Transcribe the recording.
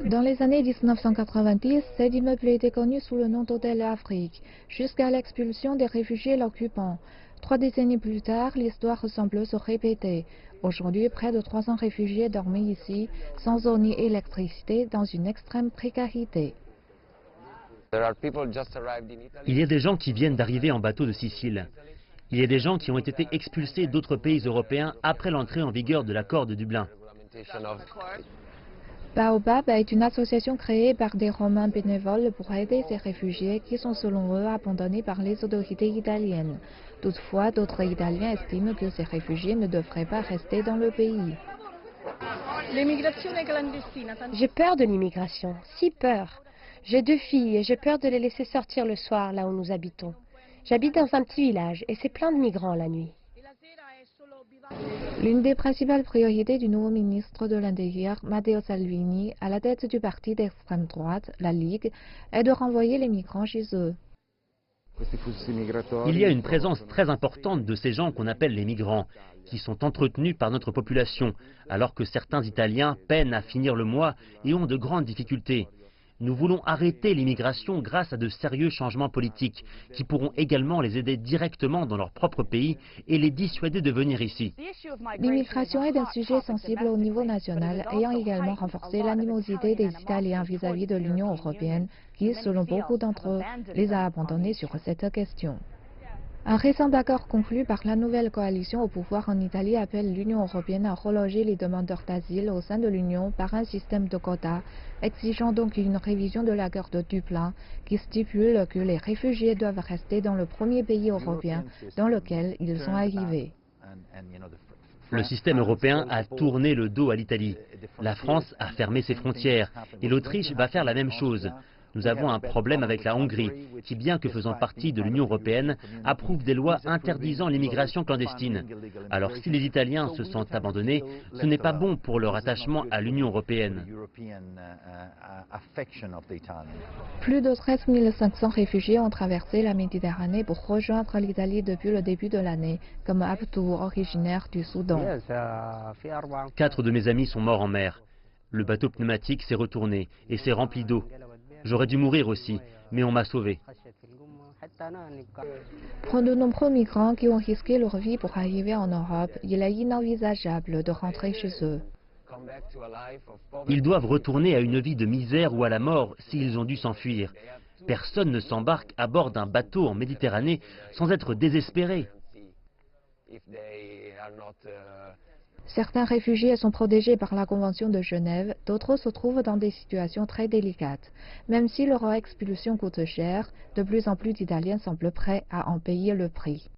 Dans les années 1990, cet immeuble était connu sous le nom d'Hôtel Afrique, jusqu'à l'expulsion des réfugiés l'occupant. 3 décennies plus tard, l'histoire semble se répéter. Aujourd'hui, près de 300 réfugiés dormaient ici, sans eau ni électricité, dans une extrême précarité. Il y a des gens qui viennent d'arriver en bateau de Sicile. Il y a des gens qui ont été expulsés d'autres pays européens après l'entrée en vigueur de l'accord de Dublin. Baobab est une association créée par des Romains bénévoles pour aider ces réfugiés qui sont selon eux abandonnés par les autorités italiennes. Toutefois, d'autres Italiens estiment que ces réfugiés ne devraient pas rester dans le pays. J'ai peur de l'immigration, si peur. J'ai 2 filles et j'ai peur de les laisser sortir le soir là où nous habitons. J'habite dans un petit village et c'est plein de migrants la nuit. L'une des principales priorités du nouveau ministre de l'Intérieur, Matteo Salvini, à la tête du parti d'extrême droite, la Ligue, est de renvoyer les migrants chez eux. Il y a une présence très importante de ces gens qu'on appelle les migrants, qui sont entretenus par notre population, alors que certains Italiens peinent à finir le mois et ont de grandes difficultés. Nous voulons arrêter l'immigration grâce à de sérieux changements politiques qui pourront également les aider directement dans leur propre pays et les dissuader de venir ici. L'immigration est un sujet sensible au niveau national, ayant également renforcé l'animosité des Italiens vis-à-vis de l'Union européenne, qui, selon beaucoup d'entre eux, les a abandonnés sur cette question. Un récent accord conclu par la nouvelle coalition au pouvoir en Italie appelle l'Union européenne à reloger les demandeurs d'asile au sein de l'Union par un système de quotas, exigeant donc une révision de l'accord de Dublin qui stipule que les réfugiés doivent rester dans le premier pays européen dans lequel ils sont arrivés. Le système européen a tourné le dos à l'Italie. La France a fermé ses frontières et l'Autriche va faire la même chose. Nous avons un problème avec la Hongrie, qui, bien que faisant partie de l'Union européenne, approuve des lois interdisant l'immigration clandestine. Alors si les Italiens se sentent abandonnés, ce n'est pas bon pour leur attachement à l'Union européenne. Plus de 13 500 réfugiés ont traversé la Méditerranée pour rejoindre l'Italie depuis le début de l'année, comme Abdou, originaire du Soudan. 4 de mes amis sont morts en mer. Le bateau pneumatique s'est retourné et s'est rempli d'eau. J'aurais dû mourir aussi, mais on m'a sauvé. Pour de nombreux migrants qui ont risqué leur vie pour arriver en Europe, il est inenvisageable de rentrer chez eux. Ils doivent retourner à une vie de misère ou à la mort s'ils ont dû s'enfuir. Personne ne s'embarque à bord d'un bateau en Méditerranée sans être désespéré. Certains réfugiés sont protégés par la Convention de Genève, d'autres se trouvent dans des situations très délicates. Même si leur expulsion coûte cher, de plus en plus d'Italiens semblent prêts à en payer le prix.